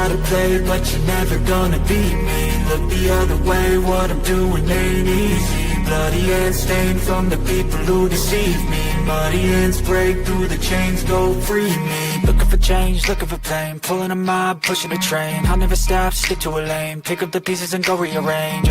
try to play, but you're never gonna beat me. Look the other way, what I'm doing ain't easy. Bloody hands stained from the people who deceive me. Muddy hands break through the chains, go free me. Looking for change, looking for pain, pulling a mob, pushing a train. I'll never stop, stick to a lane, pick up the pieces and go rearrange.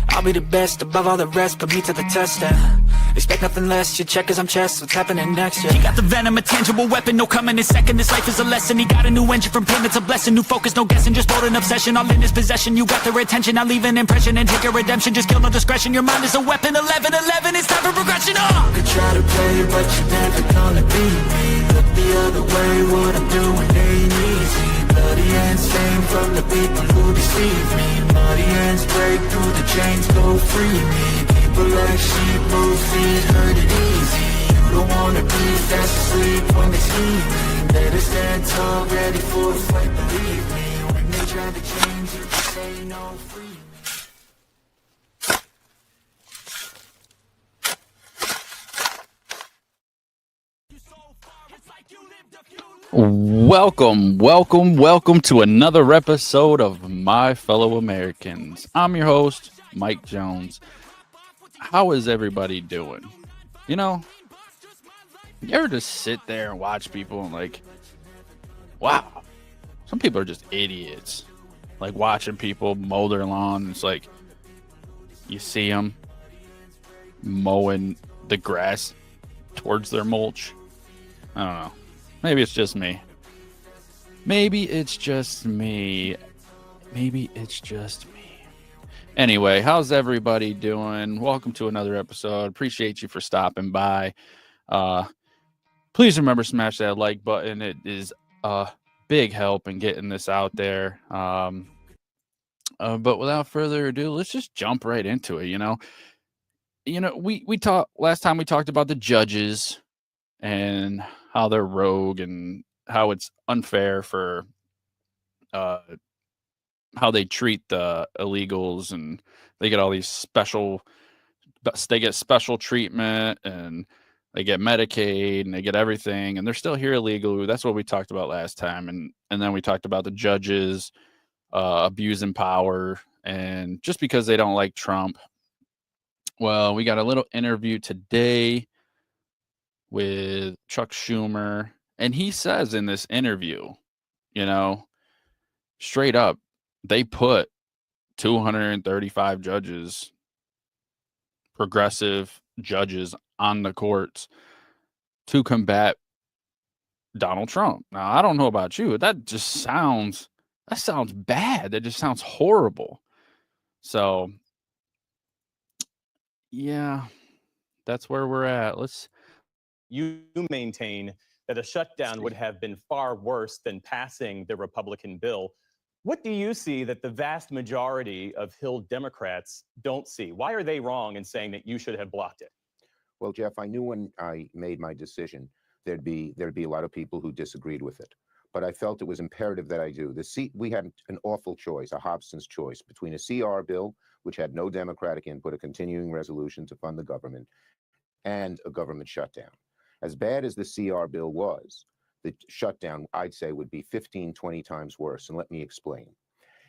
I'll be the best above all the rest, put me to the test and expect nothing less. Your check as I'm chess, what's happening next? He got the venom, a tangible weapon, no coming in second. This life is a lesson. He got a new engine from pain, it's a blessing. New focus, no guessing, just bold and obsession. All in his possession, you got their attention. I'll leave an impression and take a redemption. Just kill no discretion. Your mind is a weapon. 11-11, it's time for progression. Could try to play, but you're never gonna beat me. Look the other way, what I'm doing ain't easy. Bloody hands stained from the people who deceive me. Muddy hands break through the chains, go free me. People like sheep move feet, hurt it easy. You don't wanna be fast asleep when they see me. Better stand tall, ready for a fight, believe me. When they try to change you, just say no, free me. Welcome to another episode of My Fellow Americans. I'm your host, Mike Jones. How is everybody doing? You know, you ever just sit there and watch people and like, wow, some people are just idiots. Like watching people mow their lawn. It's like, you see them mowing the grass towards their mulch. I don't know. Maybe it's just me. Anyway, how's everybody doing? Welcome to another episode. Appreciate you for stopping by. Please remember, smash that like button. It is a big help in getting this out there. But without further ado, let's just jump right into it. We talked last time. We talked about the judges and how they're rogue and how it's unfair for how they treat the illegals, and they get all these special treatment, and they get Medicaid and they get everything, and they're still here illegally. That's what we talked about last time. And then we talked about the judges abusing power, and just because they don't like Trump. Well, we got a little interview today with Chuck Schumer, and he says in this interview, straight up, they put 235 judges, progressive judges, on the courts to combat Donald Trump. Now, I don't know about you, that sounds bad. That just sounds horrible. So, yeah, that's where we're at. You maintain that a shutdown would have been far worse than passing the Republican bill. What do you see that the vast majority of Hill Democrats don't see? Why are they wrong in saying that you should have blocked it? Well, Jeff, I knew when I made my decision there'd be a lot of people who disagreed with it, but I felt it was imperative that I do. We had an awful choice, a Hobson's choice, between a CR bill, which had no Democratic input, a continuing resolution to fund the government, and a government shutdown. As bad as the CR bill was, the shutdown, I'd say, would be 15, 20 times worse. And let me explain.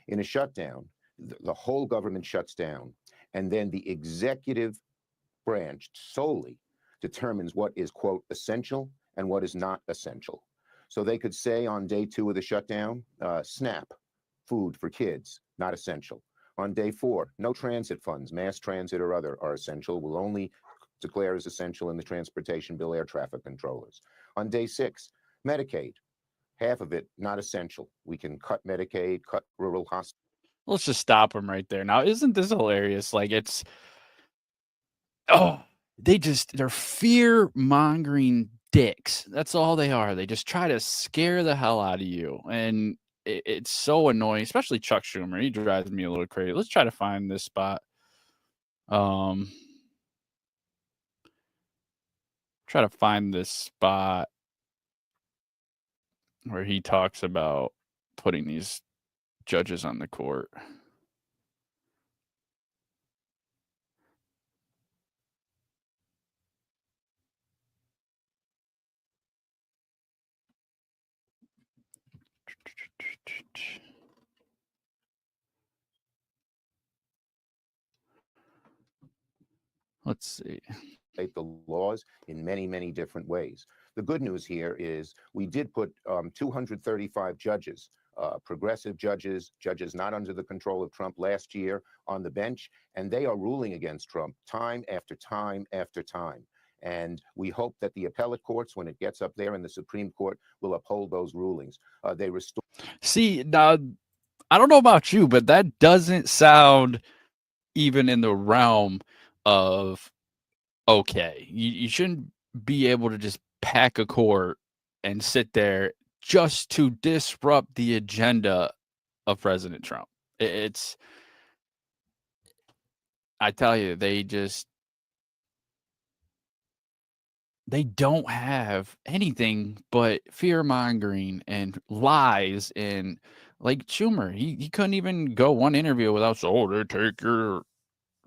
In a shutdown, the whole government shuts down, and then the executive branch solely determines what is, quote, essential and what is not essential. So they could say on day 2 of the shutdown, SNAP, food for kids, not essential. On day 4, no transit funds, mass transit or other, are essential. We'll only declare as essential in the transportation bill air traffic controllers. On day 6, Medicaid, half of it not essential. We can cut Medicaid, cut rural hospitals. Let's just stop them right there. Now, isn't this hilarious? Like, they're fear-mongering dicks. That's all they are. They just try to scare the hell out of you. And it's so annoying, especially Chuck Schumer. He drives me a little crazy. Let's try to find this spot. Try to find this spot where he talks about putting these judges on the court. Let's see. The laws in many, many different ways. The good news here is we did put 235 judges, progressive judges, judges not under the control of Trump last year on the bench, and they are ruling against Trump time after time after time. And we hope that the appellate courts, when it gets up there in the Supreme Court, will uphold those rulings. They restore. See, now, I don't know about you, but that doesn't sound even in the realm of okay. You shouldn't be able to just pack a court and sit there just to disrupt the agenda of President Trump. It's, I tell you, they don't have anything but fear mongering and lies. And like Schumer, he couldn't even go one interview without saying, "Oh, they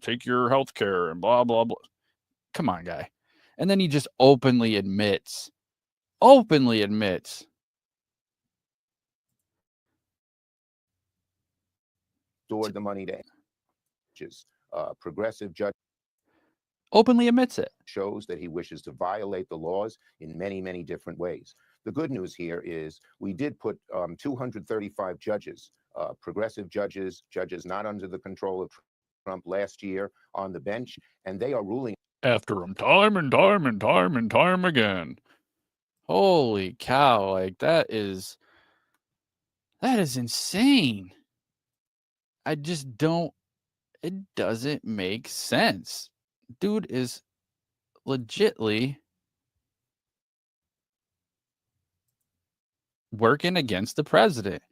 take your health care and blah blah blah." Come on, guy. And then he just openly admits stored the money to judges. Progressive judge openly admits it. shows that he wishes to violate the laws in many, many different ways. The good news here is we did put 235 judges, progressive judges, judges not under the control of Trump last year on the bench, and they are ruling After him time and time and time and time again. Holy cow, like that is insane. I just don't, it doesn't make sense. Dude is legitly working against the president.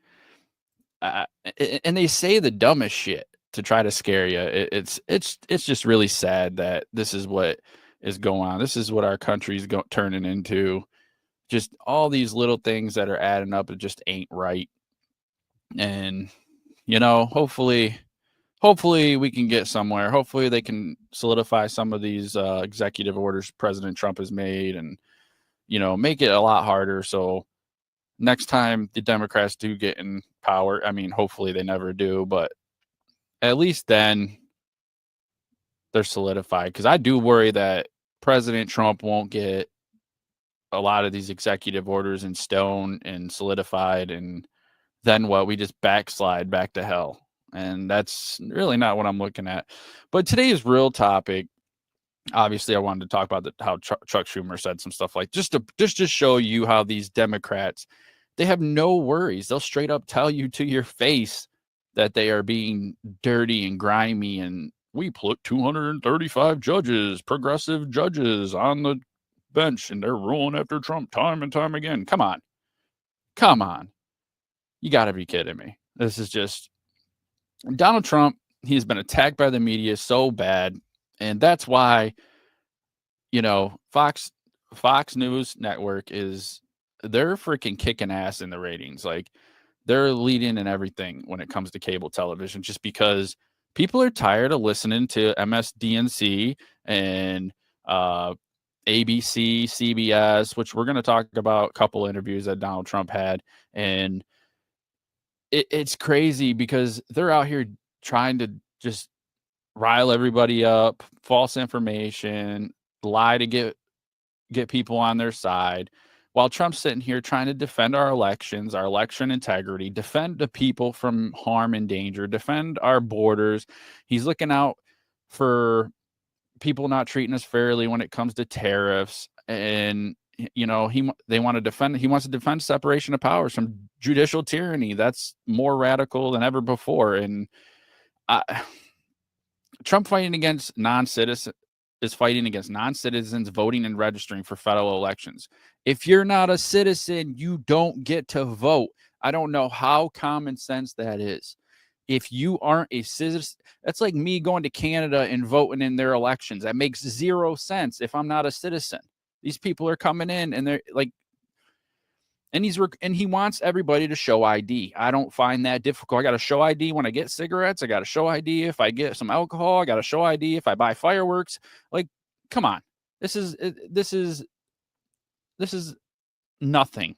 And they say the dumbest shit to try to scare you. It's just really sad that this is what is going on. This is what our country's turning into. Just all these little things that are adding up, it just ain't right. And hopefully we can get somewhere. Hopefully they can solidify some of these executive orders President Trump has made, and make it a lot harder so next time the Democrats do get in power, I mean, hopefully they never do, but at least then they're solidified. Because I do worry that President Trump won't get a lot of these executive orders in stone and solidified, and then what? We just backslide back to hell. And that's really not what I'm looking at. But today's real topic, obviously, I wanted to talk about how Chuck Schumer said some stuff like just to show you how these Democrats, they have no worries. They'll straight up tell you to your face that they are being dirty and grimy, and we put 235 judges, progressive judges, on the bench, and they're ruling after Trump time and time again. Come on. You got to be kidding me. This is just Donald Trump. He's been attacked by the media so bad, and that's why Fox News Network they're freaking kicking ass in the ratings. Like, they're leading in everything when it comes to cable television, just because people are tired of listening to MSDNC and ABC, CBS, which we're going to talk about a couple interviews that Donald Trump had. And it's crazy because they're out here trying to just rile everybody up, false information, lie to get people on their side, while Trump's sitting here trying to defend our elections, our election integrity, defend the people from harm and danger, defend our borders. He's looking out for people not treating us fairly when it comes to tariffs. And he wants to defend separation of powers from judicial tyranny. That's more radical than ever before. And Trump is fighting against non-citizens voting and registering for federal elections. If you're not a citizen, you don't get to vote. I don't know how common sense that is. If you aren't a citizen, that's like me going to Canada and voting in their elections. That makes zero sense if I'm not a citizen. These people are coming in and they're like, and he wants everybody to show ID. I don't find that difficult. I got to show ID when I get cigarettes. I got to show ID if I get some alcohol. I got to show ID if I buy fireworks. Like, come on. This is nothing.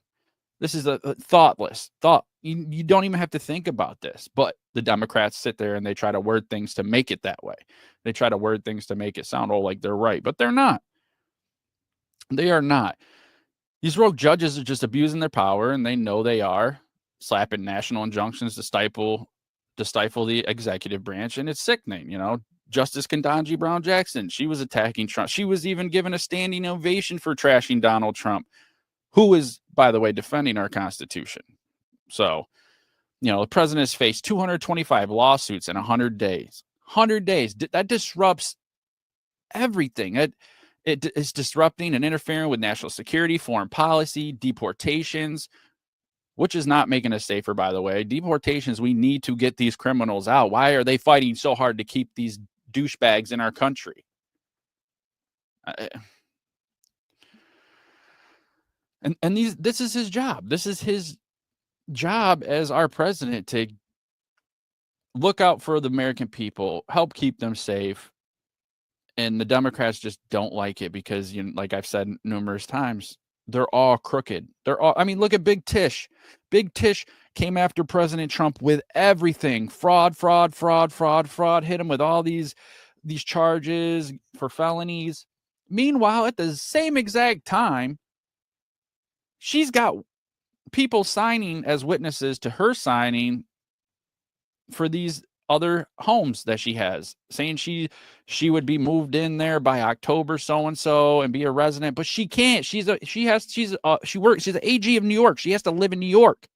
This is a thoughtless thought. You don't even have to think about this. But the Democrats sit there and they try to word things to make it that way. They try to word things to make it sound like they're right, but they're not. They are not. These rogue judges are just abusing their power, and they know they are, slapping national injunctions to stifle the executive branch, and it's sickening. Justice Ketanji Brown Jackson, she was attacking Trump. She was even given a standing ovation for trashing Donald Trump, who is, by the way, defending our Constitution. So, the president has faced 225 lawsuits in 100 days. 100 days. That disrupts everything. It is disrupting and interfering with national security, foreign policy, deportations, which is not making us safer, by the way. Deportations, we need to get these criminals out. Why are they fighting so hard to keep these douchebags in our country? This is his job. This is his job as our president, to look out for the American people, help keep them safe. And the Democrats just don't like it because, like I've said numerous times, they're all crooked. Look at Big Tish. Big Tish came after President Trump with everything. Fraud. Hit him with all these charges for felonies. Meanwhile, at the same exact time, she's got people signing as witnesses to her signing for these other homes that she has, saying she would be moved in there by October so-and-so and be a resident, but she can't. She's an AG of New York. She has to live in New York.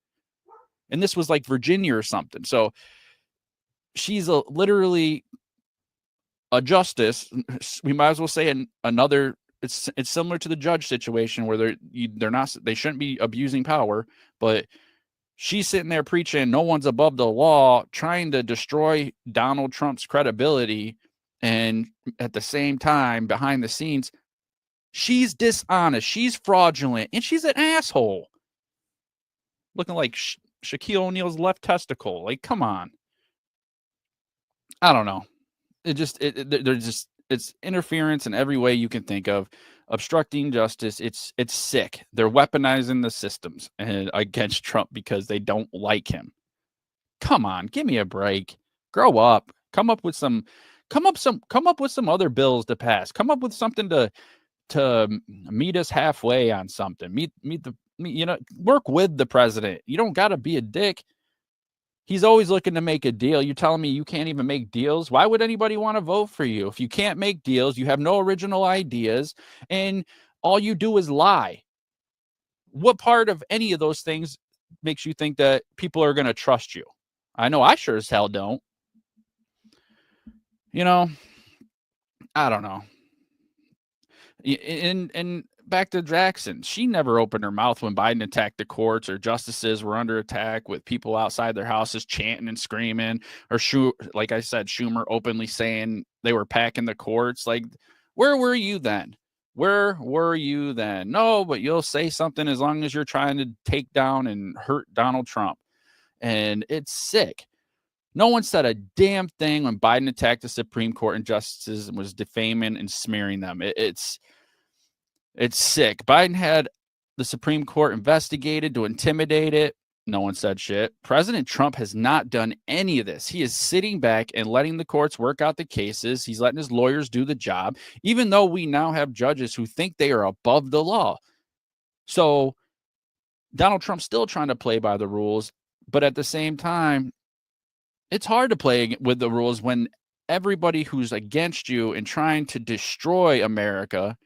And this was like Virginia or something. So she's literally a justice. We might as well say another. It's similar to the judge situation where they shouldn't be abusing power, but she's sitting there preaching no one's above the law, trying to destroy Donald Trump's credibility. And at the same time, behind the scenes, she's dishonest, she's fraudulent, and she's an asshole. Looking like Shaquille O'Neal's left testicle. Like, come on. I don't know. It's interference in every way you can think of. Obstructing justice. It's sick. They're weaponizing the systems against Trump because they don't like him. Come on, give me a break. Grow up. Come up with some other bills to pass. Come up with something to meet us halfway on something. Work with the president. You don't got to be a dick. He's always looking to make a deal. You're telling me you can't even make deals? Why would anybody want to vote for you? If you can't make deals, you have no original ideas, and all you do is lie. What part of any of those things makes you think that people are going to trust you? I know I sure as hell don't. I don't know. And back to Jackson, she never opened her mouth when Biden attacked the courts or justices were under attack with people outside their houses chanting and screaming, or like I said, Schumer openly saying they were packing the courts. Like, where were you then? Where were you then? No, but you'll say something as long as you're trying to take down and hurt Donald Trump. And it's sick. No one said a damn thing when Biden attacked the Supreme Court and justices and was defaming and smearing them. It's sick. Biden had the Supreme Court investigated to intimidate it. No one said shit. President Trump has not done any of this. He is sitting back and letting the courts work out the cases. He's letting his lawyers do the job, even though we now have judges who think they are above the law. So Donald Trump's still trying to play by the rules, but at the same time, it's hard to play with the rules when everybody who's against you and trying to destroy America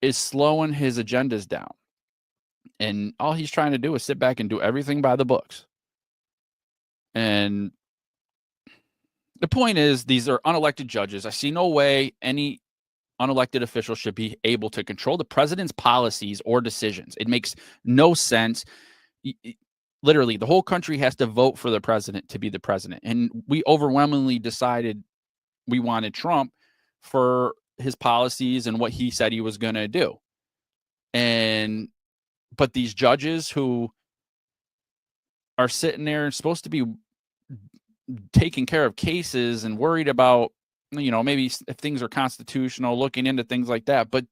is slowing his agendas down. And all he's trying to do is sit back and do everything by the books. And the point is, these are unelected judges. I see no way any unelected official should be able to control the president's policies or decisions. It makes no sense. Literally, the whole country has to vote for the president to be the president. And we overwhelmingly decided we wanted Trump for his policies and what he said he was going to do. But these judges who are sitting there and supposed to be taking care of cases and worried about, maybe if things are constitutional, looking into things like that, but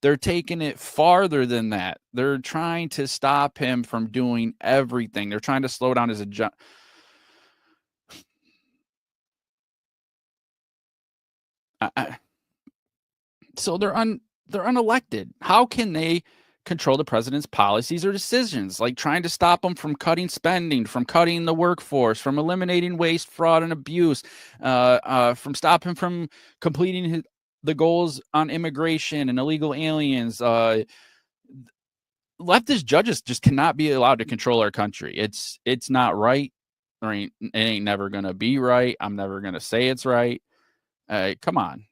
They're taking it farther than that. They're trying to stop him from doing everything. They're trying to slow down his agenda. So they're unelected. How can they control the president's policies or decisions, like trying to stop him from cutting spending, from cutting the workforce, from eliminating waste, fraud, and abuse, from stopping him from completing the goals on immigration and illegal aliens? Leftist judges just cannot be allowed to control our country. It's not right. It ain't never gonna be right. I'm never gonna say it's right. Come on.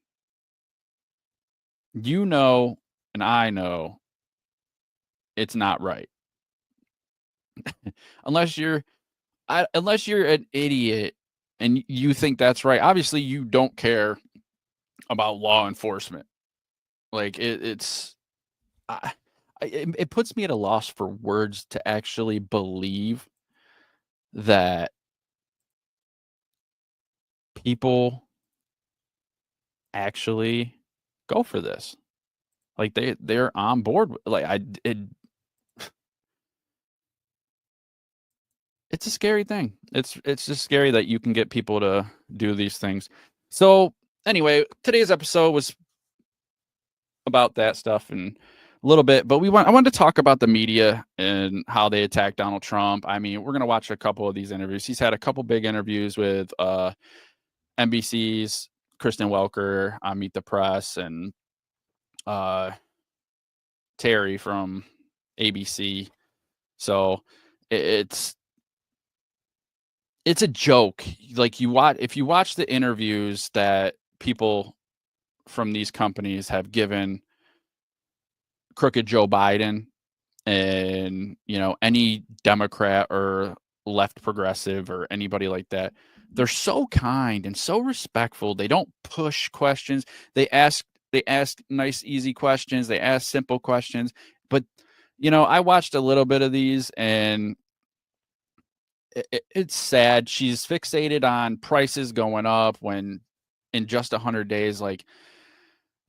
You know, and I know it's not right. unless you're an idiot and you think that's right. Obviously, you don't care about law enforcement. Like it puts me at a loss for words to actually believe that people actually go for this. Like they're on board. It's a scary thing. It's just scary that you can get people to do these things. So anyway, today's episode was about that stuff and a little bit, but I wanted to talk about the media and how they attack Donald Trump. I mean, we're going to watch a couple of these interviews. He's had a couple big interviews with NBC's Kristen Welker on Meet the Press and Terry from ABC. So it's a joke. Like if you watch the interviews that people from these companies have given crooked Joe Biden and, any Democrat or left progressive or anybody like that, they're so kind and so respectful. They don't push questions. They ask nice, easy questions. They ask simple questions. But, I watched a little bit of these and it's sad. She's fixated on prices going up when in just 100 days, like,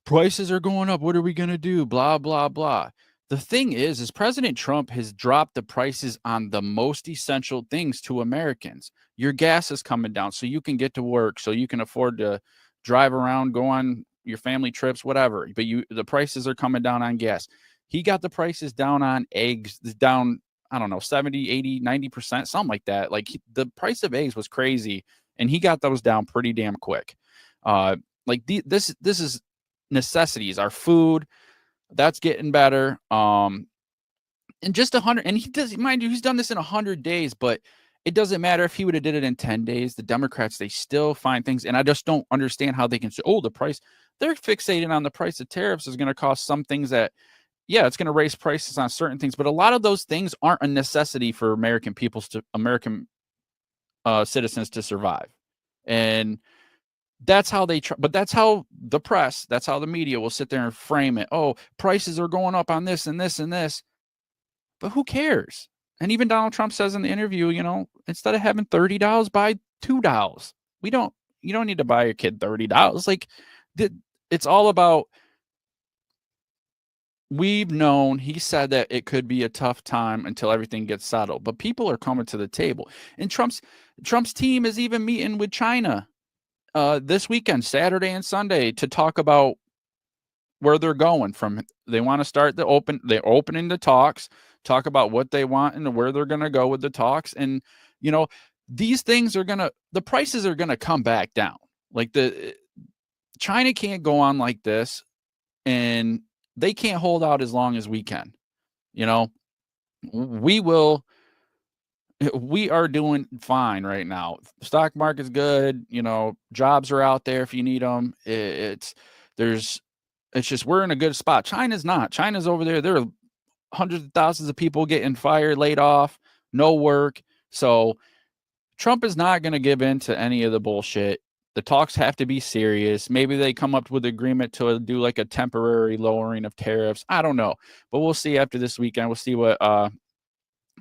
prices are going up. What are we going to do? Blah, blah, blah. The thing is President Trump has dropped the prices on the most essential things to Americans. Your gas is coming down so you can get to work, so you can afford to drive around, go on your family trips, whatever. But the prices are coming down on gas. He got the prices down on eggs, down, I don't know, 70, 80, 90%, something like that. Like the price of eggs was crazy, and he got those down pretty damn quick. This is necessities, our food, that's getting better. In just 100, and he does, mind you, he's done this in 100 days, but it doesn't matter if he would have did it in 10 days. The Democrats, they still find things, and I just don't understand how they can say, the price. They're fixated on the price of tariffs is going to cost some things that, yeah, it's going to raise prices on certain things, but a lot of those things aren't a necessity for American citizens to survive. And that's how but that's how the press, that's how the media will sit there and frame it. Oh, prices are going up on this and this and this. But who cares? And even Donald Trump says in the interview, instead of having $30, buy $2. You don't need to buy your kid $30. Like, it's all about, we've known, he said that it could be a tough time until everything gets settled, but people are coming to the table. And Trump's team is even meeting with China this weekend, Saturday and Sunday, to talk about where they're going from. They want to start they're opening the talks, talk about what they want and where they're going to go with the talks. And, these things the prices are going to come back down. Like China can't go on like this, and they can't hold out as long as we can. We are doing fine right now. The stock market's good. Jobs are out there if you need them. It's just, we're in a good spot. China's not. China's over there. There are hundreds of thousands of people getting fired, laid off, no work. So Trump is not going to give in to any of the bullshit. The talks have to be serious. Maybe they come up with agreement to do like a temporary lowering of tariffs. I don't know, but we'll see after this weekend. We'll see what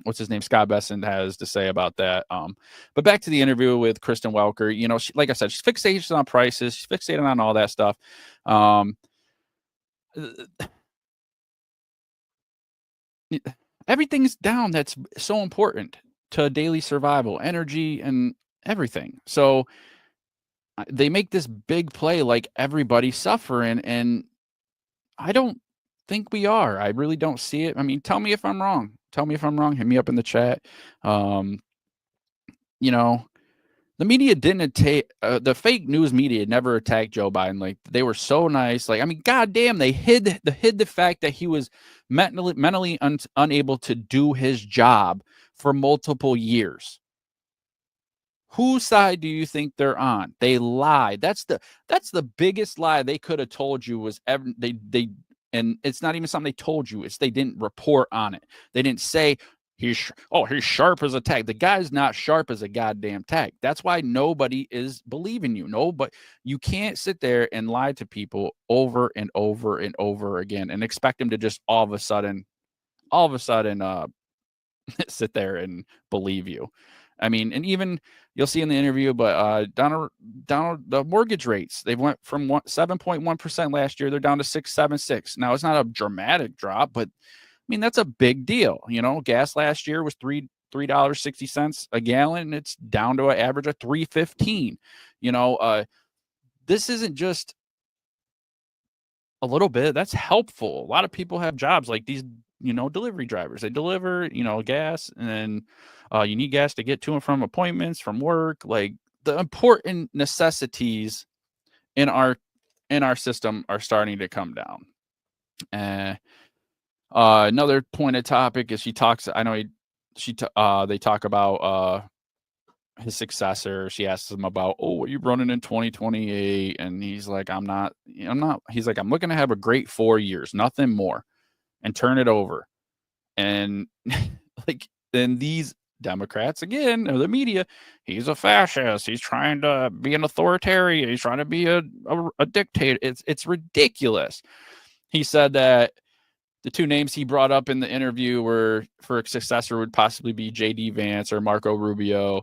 what's his name, Scott Bessent, has to say about that. But back to the interview with Kristen Welker. She, like I said, she's fixated on prices. She's fixated on all that stuff. everything's down that's so important to daily survival, energy, and everything. So they make this big play like everybody's suffering, and I don't think we are. I really don't see it. I mean, tell me if I'm wrong. Tell me if I'm wrong. Hit me up in the chat. Um, you know, the media didn't attack the fake news media never attacked Joe Biden. Like, they were so nice. Like, I mean, goddamn, they hid the fact that he was mentally unable to do his job for multiple years. Whose side do you think they're on? They lied. That's the biggest lie they could have told you was and it's not even something they told you. It's they didn't report on it. They didn't say he's sharp as a tack. The guy's not sharp as a goddamn tack. That's why nobody is believing you. No, but you can't sit there and lie to people over and over and over again and expect them to just all of a sudden sit there and believe you. I mean, and even you'll see in the interview, but Donald, the mortgage rates, they went from 7.1% last year. They're down to 6.76. Now, it's not a dramatic drop, but I mean, that's a big deal. You know, gas last year was $3.60 a gallon. It's down to an average of $3.15. You know, this isn't just a little bit. That's helpful. A lot of people have jobs like these, delivery drivers. They deliver, gas, and then you need gas to get to and from appointments, from work. Like, the important necessities in our system are starting to come down. Another pointed topic is she talks. I know they talk about his successor. She asks him about, what are you running in 2028? And he's like, I'm not. He's like, I'm looking to have a great 4 years, nothing more, and turn it over. And like, then these Democrats, again, or the media, he's a fascist. He's trying to be an authoritarian. He's trying to be a dictator. It's ridiculous. He said that the two names he brought up in the interview were for a successor would possibly be J.D. Vance or Marco Rubio,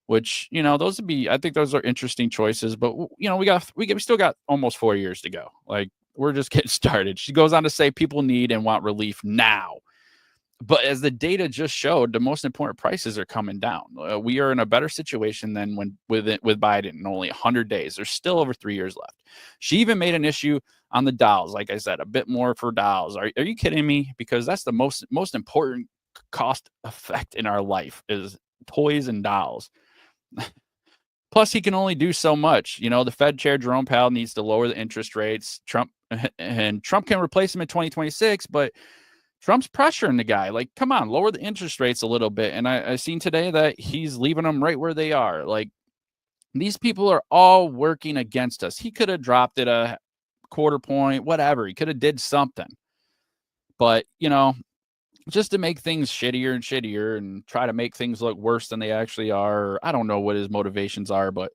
which, those would be, I think those are interesting choices. But, we still got almost 4 years to go. Like, we're just getting started. She goes on to say people need and want relief now. But as the data just showed, the most important prices are coming down. We are in a better situation than with Biden in only 100 days. There's still over 3 years left. She even made an issue on the dolls. Like I said, a bit more for dolls. Are you kidding me? Because that's the most important cost effect in our life is toys and dolls. Plus, he can only do so much. The Fed chair Jerome Powell needs to lower the interest rates. Trump can replace him in 2026, but Trump's pressuring the guy. Like, come on, lower the interest rates a little bit. And I seen today that he's leaving them right where they are. Like, these people are all working against us. He could have dropped it a quarter point, whatever. He could have did something. But, just to make things shittier and shittier and try to make things look worse than they actually are. I don't know what his motivations are, but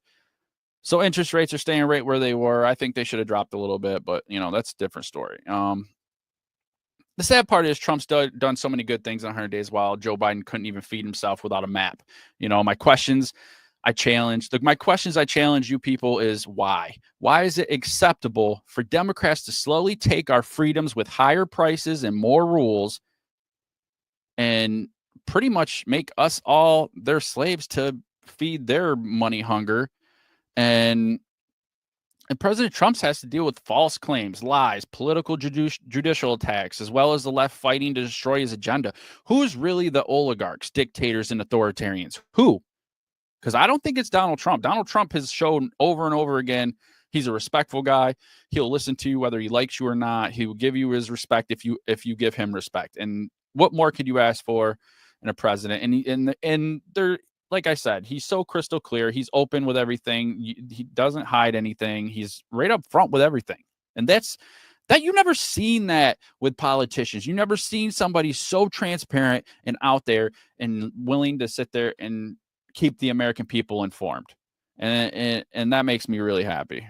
so interest rates are staying right where they were. I think they should have dropped a little bit, but that's a different story. The sad part is Trump's done so many good things in 100 days while Joe Biden couldn't even feed himself without a map. My questions I challenge you people is why? Why is it acceptable for Democrats to slowly take our freedoms with higher prices and more rules and pretty much make us all their slaves to feed their money hunger? And President Trump has to deal with false claims, lies, political judicial attacks, as well as the left fighting to destroy his agenda. Who's really the oligarchs, dictators, and authoritarians? Who? Because I don't think it's Donald Trump. Donald Trump has shown over and over again he's a respectful guy. He'll listen to you whether he likes you or not. He will give you his respect if you give him respect. And what more could you ask for in a president? And they're, like I said, he's so crystal clear. He's open with everything. He doesn't hide anything. He's right up front with everything. And that you've never seen that with politicians. You've never seen somebody so transparent and out there and willing to sit there and keep the American people informed. And that makes me really happy.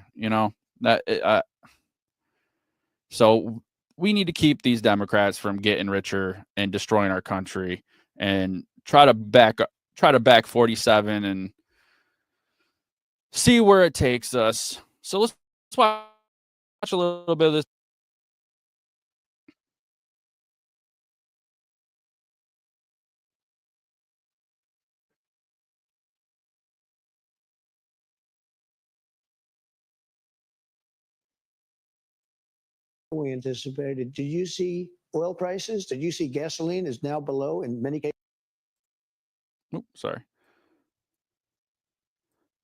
So we need to keep these Democrats from getting richer and destroying our country, and try to back 47 and see where it takes us. So let's watch a little bit of this we anticipated. Did you see oil prices? Did you see gasoline is now below in many cases? Oops, sorry.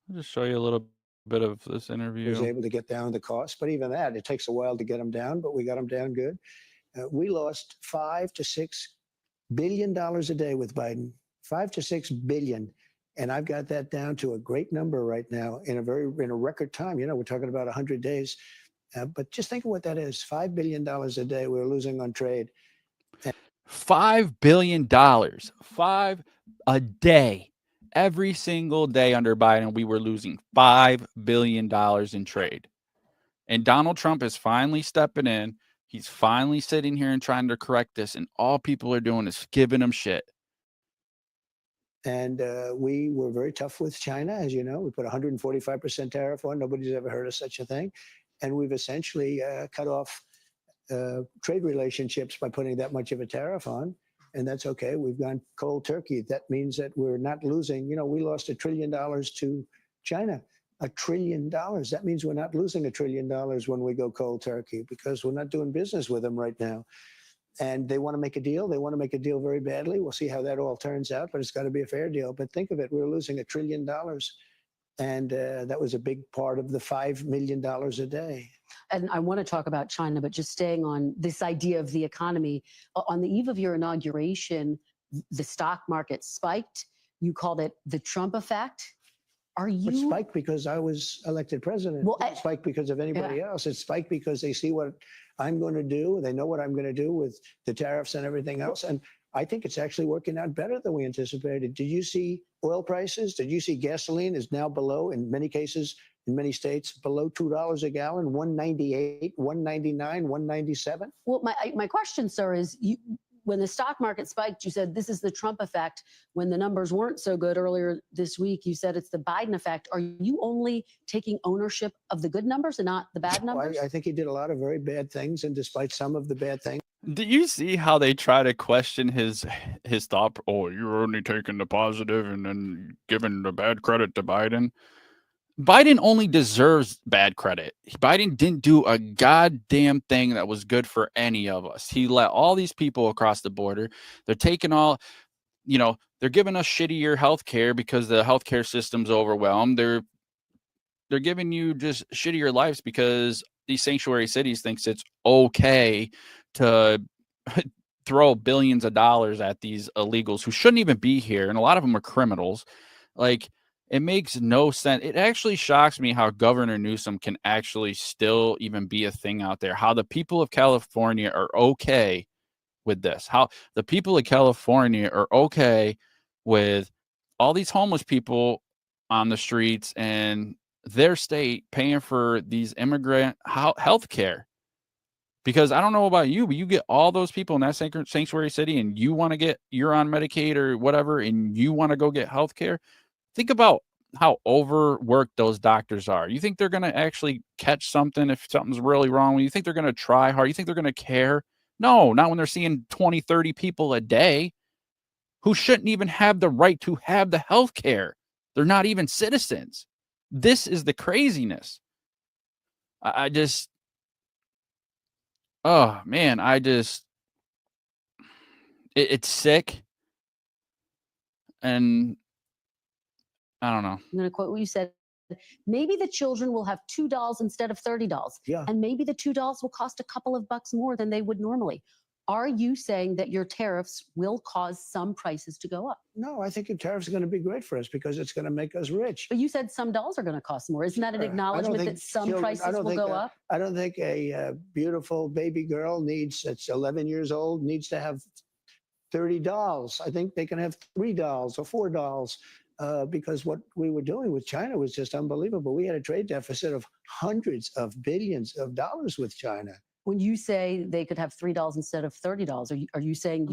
I'll just show you a little bit of this Was interview. able to get down the cost, but even that, it takes a while to get them down, but we got them down good. We lost $5 to $6 billion a day with Biden, 5 to 6 billion. And I've got that down to a great number right now in a record time. You know, we're talking about 100 days. But just think of what that is, $5 billion a day we're losing on trade. $5 billion, five a day. Every single day under Biden, we were losing $5 billion in trade. And Donald Trump is finally stepping in. He's finally sitting here and trying to correct this. And all people are doing is giving him shit. And we were very tough with China, as you know. We put 145% tariff on. Nobody's ever heard of such a thing. And we've essentially cut off trade relationships by putting that much of a tariff on. And that's okay. We've gone cold turkey. That means that we're not losing. You know, we lost $1 trillion to China. $1 trillion. That means we're not losing $1 trillion when we go cold turkey, because we're not doing business with them right now. And they want to make a deal. They want to make a deal very badly. We'll see how that all turns out, but it's got to be a fair deal. But think of it. We're losing $1 trillion. And that was a big part of the $5 million a day. And I want to talk about China, but just staying on this idea of the economy. On the eve of your inauguration, the stock market spiked. You called it the Trump effect. Are you? It spiked because I was elected president. Well, It spiked because of anybody else. It spiked because they see what I'm going to do. They know what I'm going to do with the tariffs and everything else. And I think it's actually working out better than we anticipated. Did you see oil prices? Did you see gasoline is now below, in many cases, in many states, below $2 a gallon, 198, 199, 197? Well, my question, sir, is when the stock market spiked, you said this is the Trump effect. When the numbers weren't so good earlier this week, you said it's the Biden effect. Are you only taking ownership of the good numbers and not the bad numbers? I think he did a lot of very bad things, and despite some of the bad things. Do you see how they try to question his thought? Oh, you're only taking the positive and then giving the bad credit to Biden. Biden only deserves bad credit. Biden didn't do a goddamn thing that was good for any of us. He let all these people across the border. They're taking all, you know, they're giving us shittier health care because the healthcare system's overwhelmed. They're giving you just shittier lives because these sanctuary cities thinks it's okay to throw billions of dollars at these illegals who shouldn't even be here. And a lot of them are criminals. Like, it makes no sense. It actually shocks me how Governor Newsom can actually still even be a thing out there. How the people of California are okay with this. How the people of California are okay with all these homeless people on the streets and their state paying for these immigrant health care. Because I don't know about you, but you get all those people in that sanctuary city and you want to get, you're on Medicaid or whatever, and you want to go get health care. Think about how overworked those doctors are. You think they're going to actually catch something if something's really wrong? You think they're going to try hard? You think they're going to care? No, not when they're seeing 20, 30 people a day who shouldn't even have the right to have the health care. They're not even citizens. This is the craziness. I just, oh man, it's sick. And I don't know. I'm going to quote what you said. Maybe the children will have $2 instead of $30. Yeah. And maybe the $2 will cost a couple of bucks more than they would normally. Are you saying that your tariffs will cause some prices to go up? No, I think the tariffs are going to be great for us because it's going to make us rich. But you said some dolls are going to cost more. Isn't that an Sure. acknowledgement that some prices will go up? I don't think a beautiful baby girl that's 11 years old needs to have 30 dolls. I think they can have 3 dolls or 4 dolls. Because what we were doing with China was just unbelievable. We had a trade deficit of hundreds of billions of dollars with China. When you say they could have $3 instead of $30, are you saying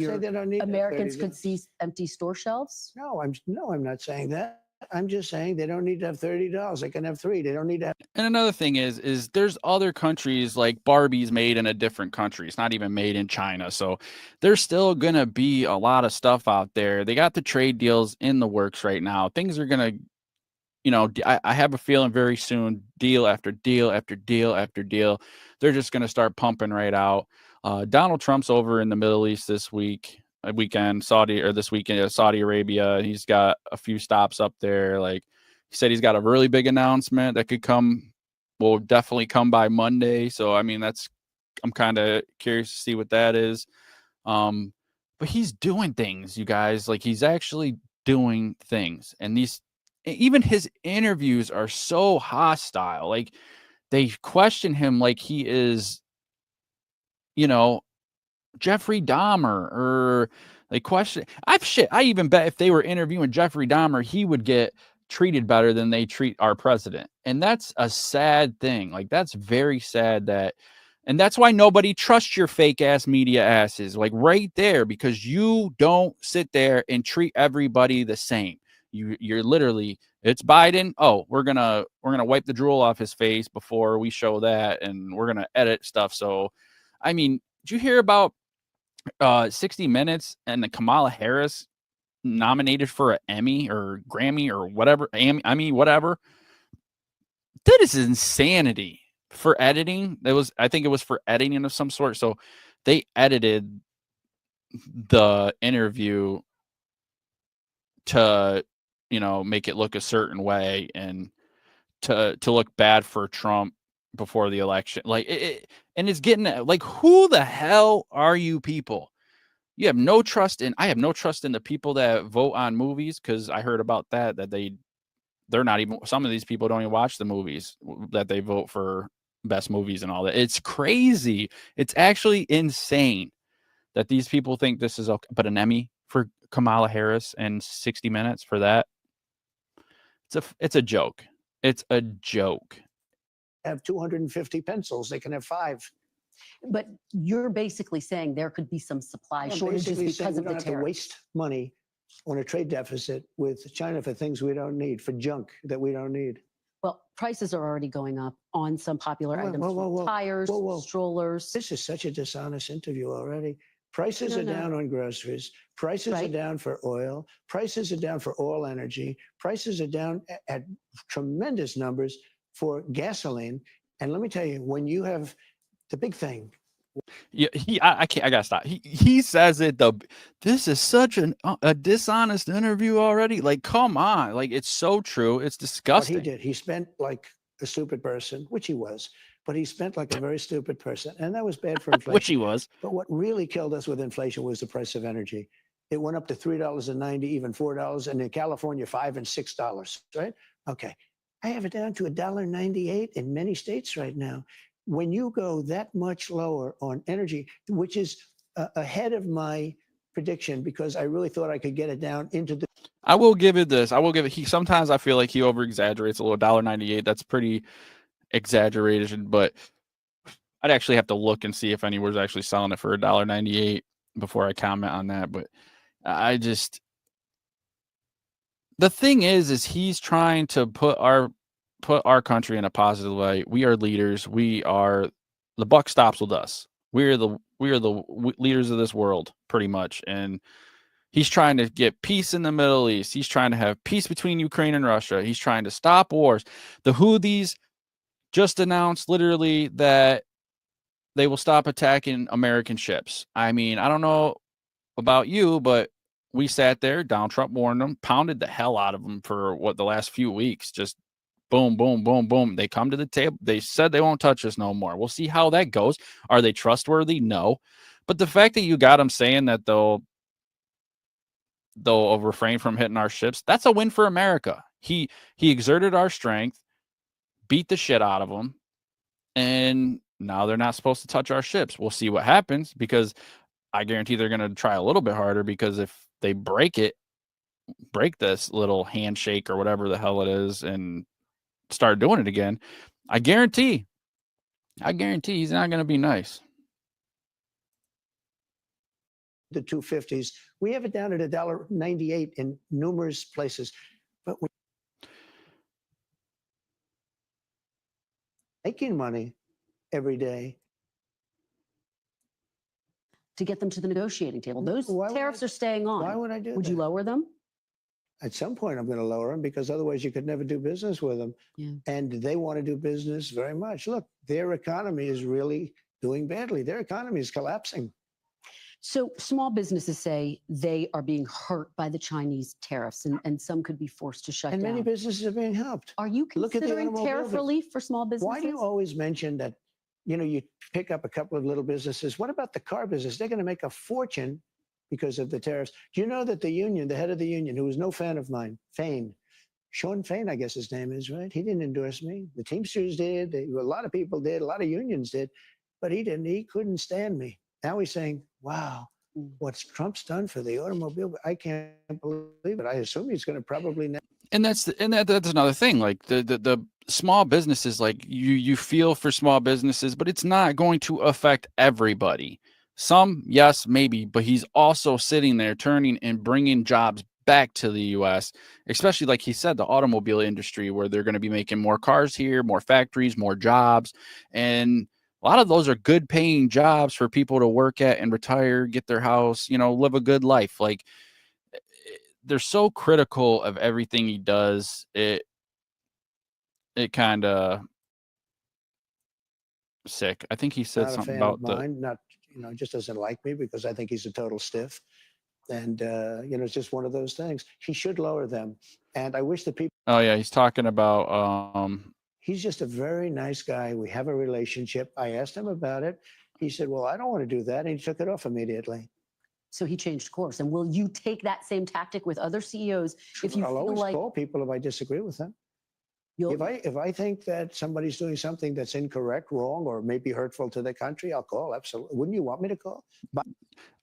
Americans could see empty store shelves? No, I'm not saying that. I'm just saying they don't need to have $30. They can have 3. They don't need to have. And another thing is there's other countries like Barbie's made in a different country. It's not even made in China. So there's still going to be a lot of stuff out there. They got the trade deals in the works right now. Things are going to I have a feeling very soon, deal after deal after deal after deal, they're just going to start pumping right out. Donald Trump's over in the Middle East this weekend, this weekend, Saudi Arabia. He's got a few stops up there. Like he said, he's got a really big announcement that will definitely come by Monday. So, I mean, I'm kind of curious to see what that is. But he's doing things, you guys. Like he's actually doing things, and even his interviews are so hostile. Like they question him like he is, Jeffrey Dahmer, or they question. I even bet if they were interviewing Jeffrey Dahmer, he would get treated better than they treat our president. And that's a sad thing. Like that's very sad and that's why nobody trusts your fake ass media asses, like right there, because you don't sit there and treat everybody the same. You're literally, it's Biden. Oh, we're gonna wipe the drool off his face before we show that, and we're gonna edit stuff. So, I mean, did you hear about 60 Minutes and the Kamala Harris nominated for an Emmy or Grammy or whatever, Emmy, whatever? That is insanity for editing. I think it was for editing of some sort. So they edited the interview to, make it look a certain way and to look bad for Trump before the election. Like and it's getting like, who the hell are you people? I have no trust in the people that vote on movies, because I heard about that they're not even, some of these people don't even watch the movies that they vote for best movies and all that. It's crazy. It's actually insane that these people think this is okay. But an Emmy for Kamala Harris and 60 Minutes for that. It's a joke. It's a joke. Have 250 pencils. They can have 5. But you're basically saying there could be some supply shortages because of the tariffs. To waste money on a trade deficit with China for things we don't need, for junk that we don't need. Well, prices are already going up on some popular items, tires, strollers. This is such a dishonest interview already. Prices are down on groceries. Prices are down for oil. Prices are down for all energy. Prices are down at tremendous numbers for gasoline. And let me tell you, when you have the big thing. Yeah, I gotta stop. He says it. This is such a dishonest interview already. Like, come on. Like, it's so true. It's disgusting. What he did, he spent like a stupid person, which he was, but he spent like a very stupid person, and that was bad for inflation. Which he was. But what really killed us with inflation was the price of energy. It went up to $3.90, even $4, and in California, $5 and $6. Right? Okay, I have it down to $1.98 in many states right now. When you go that much lower on energy, which is ahead of my prediction, because I really thought I could get it down into the. I will give it this. Sometimes I feel like he over exaggerates a little. $1.98. That's pretty exaggeration, but I'd actually have to look and see if anywhere's actually selling it for $1.98 before I comment on that. But the thing is he's trying to put our country in a positive light. We are leaders. The buck stops with us. We are the leaders of this world, pretty much. And he's trying to get peace in the Middle East. He's trying to have peace between Ukraine and Russia. He's trying to stop wars. The Houthis just announced literally that they will stop attacking American ships. I mean, I don't know about you, but we sat there. Donald Trump warned them, pounded the hell out of them for the last few weeks. Just boom, boom, boom, boom. They come to the table. They said they won't touch us no more. We'll see how that goes. Are they trustworthy? No. But the fact that you got them saying that they'll refrain from hitting our ships, that's a win for America. He exerted our strength, beat the shit out of them, and now they're not supposed to touch our ships. We'll see what happens, because I guarantee they're going to try a little bit harder, because if they break this little handshake or whatever the hell it is and start doing it again, I guarantee he's not going to be nice. The 250s, we have it down at $1.98 in numerous places, but we're making money every day to get them to the negotiating table. Those tariffs are staying on. Why would I do that? Would you lower them? at some point I'm going to lower them because otherwise you could never do business with them. Yeah. And they want to do business very much. Look, their economy is really doing badly. Their economy is collapsing. So small businesses say they are being hurt by the Chinese tariffs, and some could be forced to shut And down. many businesses are being helped. Are you Look at the considering automobile tariff business. relief for small businesses? Why do you always mention that, you pick up a couple of little businesses? What about the car business? They're going to make a fortune because of the tariffs. Do you know that the union, the head of the union, who was no fan of mine, Sean Fain, I guess his name is, right? He didn't endorse me. The Teamsters did. A lot of people did. A lot of unions did. But he didn't. He couldn't stand me. Now he's saying, wow, what's Trump's done for the automobile? I can't believe it. I assume he's going to probably And that's another thing. Like the small businesses, like you feel for small businesses, but it's not going to affect everybody. Some, yes, maybe, but he's also sitting there turning and bringing jobs back to the U.S., especially like he said, the automobile industry, where they're going to be making more cars here, more factories, more jobs. And a lot of those are good paying jobs for people to work at and retire, get their house, live a good life. Like, they're so critical of everything he does. It kind of sick. I think he said not a something fan about of mine. Not, just doesn't like me because I think he's a total stiff. And, it's just one of those things. He should lower them. And I wish the people. Oh, yeah. He's talking about. He's just a very nice guy. We have a relationship. I asked him about it. He said, well, I don't want to do that. And he took it off immediately. So he changed course. And will you take that same tactic with other CEOs if you I'll feel always like call people if I disagree with them. If I think that somebody's doing something that's incorrect, wrong, or maybe hurtful to the country, I'll call. Absolutely. Wouldn't you want me to call?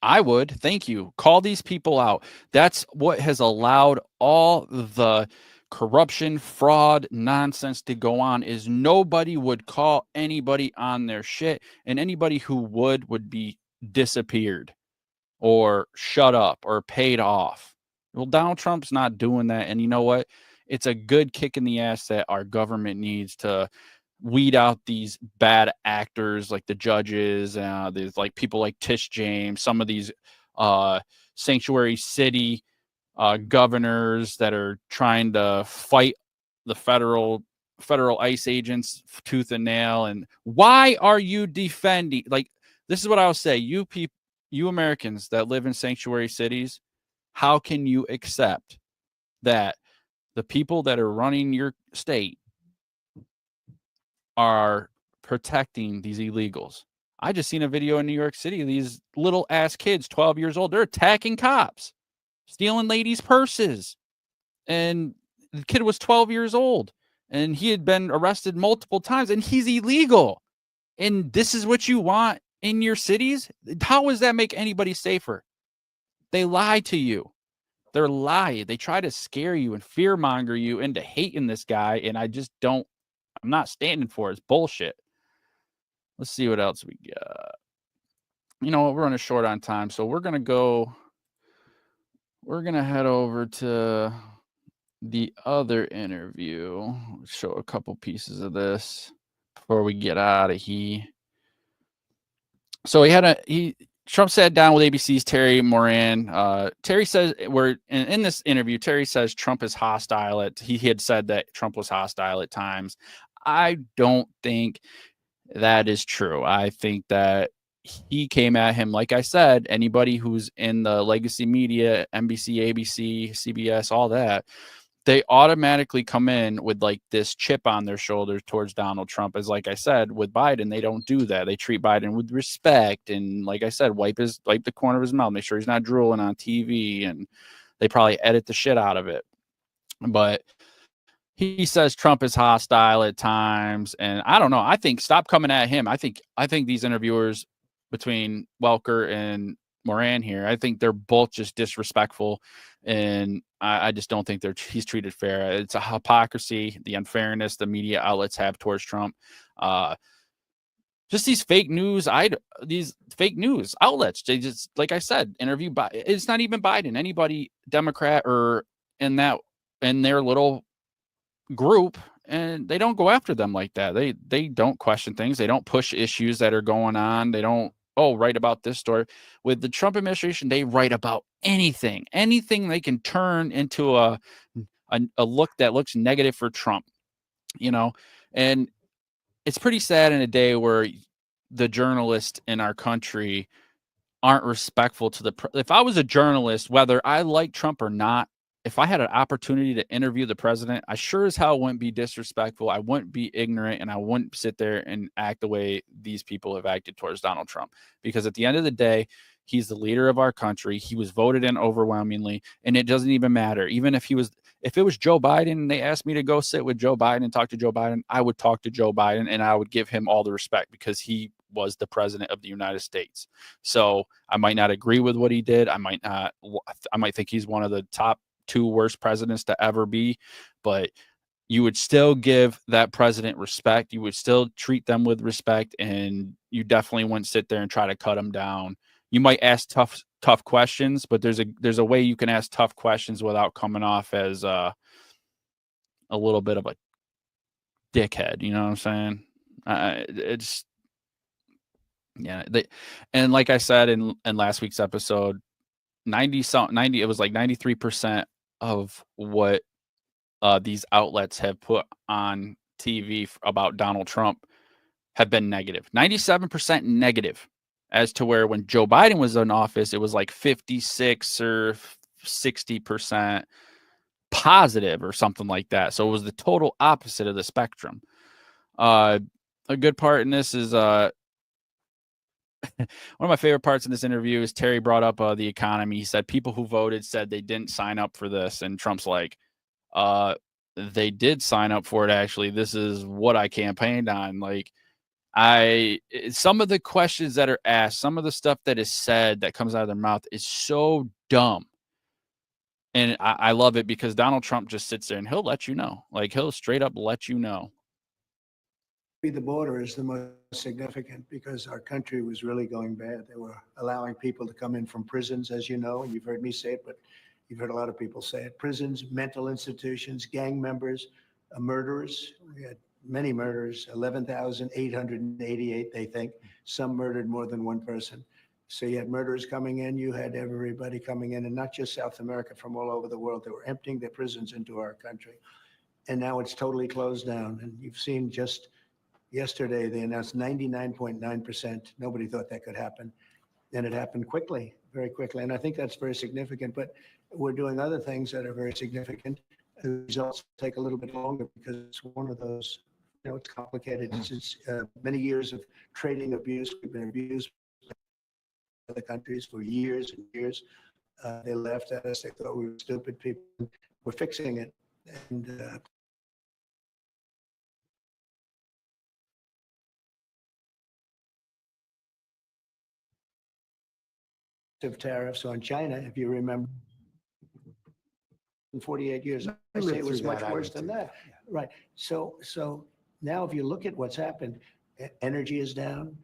I would. Thank you. Call these people out. That's what has allowed all the corruption, fraud, nonsense to go on, is nobody would call anybody on their shit, and anybody who would be disappeared or shut up or paid off. Well, Donald Trump's not doing that. And you know what? It's a good kick in the ass that our government needs to weed out these bad actors, like the judges, there's like people like Tish James, some of these sanctuary city governors that are trying to fight the federal ICE agents tooth and nail. And why are you defending? Like, this is what I'll say. You Americans that live in sanctuary cities, how can you accept that the people that are running your state are protecting these illegals? I just seen a video in New York City of these little ass kids, 12 years old. They're attacking cops, stealing ladies' purses. And the kid was 12 years old and he had been arrested multiple times and he's illegal. And this is what you want in your cities? How does that make anybody safer? They lie to you. They're lying. They try to scare you and fearmonger you into hating this guy. And I'm not standing for it. It's bullshit. Let's see what else we got. We're running short on time. So we're going to head over to the other interview. Show a couple pieces of this before we get out of here. So Trump sat down with ABC's Terry Moran. Terry says in this interview, Terry says Trump is hostile. He had said that Trump was hostile at times. I don't think that is true. I think that he came at him, like I said, anybody who's in the legacy media, NBC, ABC, CBS, all that, they automatically come in with like this chip on their shoulder towards Donald Trump. As like I said, with Biden, they don't do that. They treat Biden with respect. And like I said, wipe the corner of his mouth, make sure he's not drooling on TV. And they probably edit the shit out of it. But he says Trump is hostile at times. And I don't know. I think stop coming at him. I think these interviewers between Welker and Moran here, I think they're both just disrespectful, and I just don't think he's treated fair. It's a hypocrisy, the unfairness the media outlets have towards Trump. Just these fake news outlets. They just, like I said, interview. It's not even Biden. Anybody Democrat or in their little group, and they don't go after them like that. They don't question things. They don't push issues that are going on. They don't oh, write about this story. With the Trump administration, they write about anything they can turn into a look that looks negative for Trump, and it's pretty sad in a day where the journalists in our country aren't respectful to if I was a journalist, whether I like Trump or not, if I had an opportunity to interview the president, I sure as hell wouldn't be disrespectful. I wouldn't be ignorant, and I wouldn't sit there and act the way these people have acted towards Donald Trump. Because at the end of the day, he's the leader of our country. He was voted in overwhelmingly, and it doesn't even matter. Even if it was Joe Biden and they asked me to go sit with Joe Biden and talk to Joe Biden, I would talk to Joe Biden and I would give him all the respect because he was the president of the United States. So I might not agree with what he did. I might think he's one of the top 2 worst presidents to ever be, but you would still give that president respect. You would still treat them with respect, and you definitely wouldn't sit there and try to cut them down. You might ask tough questions, but there's a way you can ask tough questions without coming off as a little bit of a dickhead. You know what I'm saying? It's yeah. And like I said in last week's episode, 90 it was like 93% of what these outlets have put on TV about Donald Trump have been negative. 97% negative, as to where when Joe Biden was in office, it was like 56 or 60% positive or something like that. So it was the total opposite of the spectrum. A good part in this is one of my favorite parts in this interview is Terry brought up the economy. He said people who voted said they didn't sign up for this, and Trump's like, they did sign up for it. Actually, this is what I campaigned on. Like, some of the questions that are asked, some of the stuff that is said that comes out of their mouth is so dumb. And I love it because Donald Trump just sits there and he'll let you know. Like, he'll straight up let you know. The border is the most significant because our country was really going bad. They were allowing people to come in from prisons, as you know, and you've heard me say it, but you've heard a lot of people say it. Prisons, mental institutions, gang members, murderers. We had many murders, 11,888, they think. Some murdered more than one person. So you had murderers coming in, you had everybody coming in, and not just South America, from all over the world. They were emptying their prisons into our country. And now it's totally closed down. And you've seen just yesterday, they announced 99.9%. Nobody thought that could happen. And it happened quickly, very quickly. And I think that's very significant. But we're doing other things that are very significant. The results take a little bit longer because it's one of those, it's complicated. It's many years of trading abuse. We've been abused by other countries for years and years. They laughed at us. They thought we were stupid people. We're fixing it. And of tariffs on China, if you remember, in 48 years. I say it was much worse than that. Right. So now if you look at what's happened, energy is down.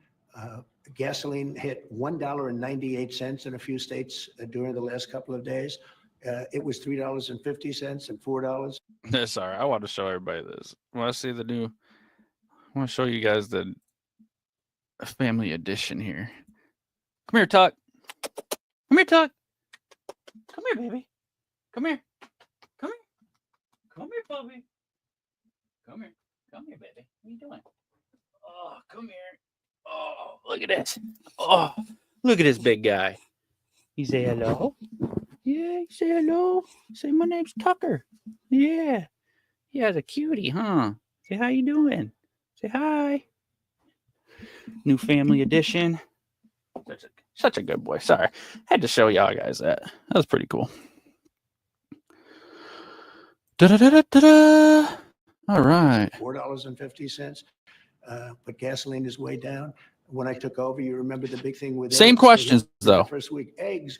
Gasoline hit $1.98 in a few states during the last couple of days. It was $3.50 and $4. Sorry, I want to show everybody this. I want to show you guys the family edition here. Come here, Tuck. Come here, Tuck. Come here, baby. Come here. Come here. Come here, puppy. Come here. Come here, baby. What are you doing? Oh, come here. Oh, look at this. Oh, look at this big guy. You say hello? Yeah, you say hello. Say, my name's Tucker. Yeah. Yeah, it's a cutie, huh? Say, how you doing? Say hi. New family edition. Such a good boy. Sorry. Had to show y'all guys that. That was pretty cool. Da-da-da-da-da-da. All right. $4.50. But gasoline is way down. When I took over, you remember the big thing with same eggs? questions, though. First week, eggs,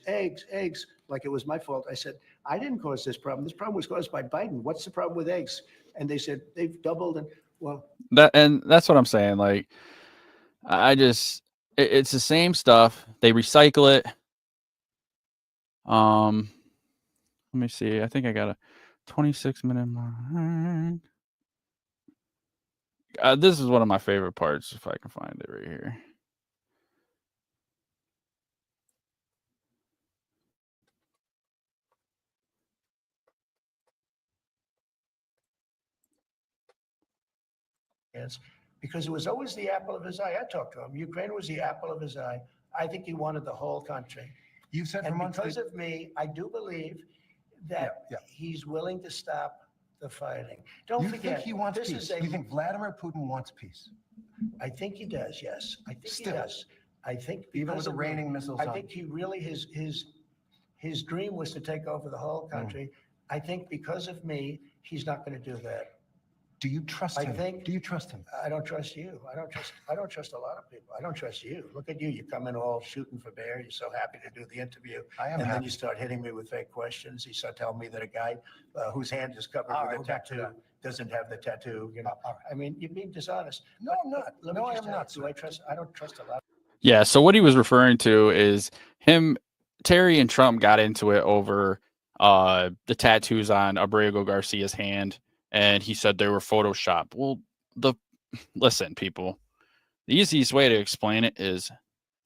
like it was my fault. I said, I didn't cause this problem. This problem was caused by Biden. What's the problem with eggs? And they said, they've doubled. And well, that's what I'm saying. Like, it's the same stuff. They recycle it. Let me see. I think I got a 26-minute mark. This is one of my favorite parts, if I can find it right here. because it was always the apple of his eye. I talked to him. Ukraine was the apple of his eye. I think he wanted the whole country. You've said for And months because that of me, I do believe that he's willing to stop the fighting. Don't you forget, think he wants this peace. is a. You think Vladimir Putin wants peace? I think he does. Yes, I think Still. he does. I think Even with because the of me, raining missiles I on. think he really his dream was to take over the whole country. I think because of me, he's not going to do that. Do you trust I him? think- Do you trust him? I don't trust you. I don't trust a lot of people. I don't trust you. Look at you. You come in all shooting for bear. You're so happy to do the interview. I am And then happy. you start hitting me with fake questions. You start telling me that a guy whose hand is covered All with right, a we'll get to tattoo doesn't have the tattoo. You know, All right. I mean, you're being dishonest. No, I'm not. Let me No, I just am tell not, you, sir. do I trust? I don't trust a lot. Yeah. So what he was referring to is Terry and Trump got into it over the tattoos on Abrego Garcia's hand, and he said they were photoshopped. Well, listen, people, the easiest way to explain it is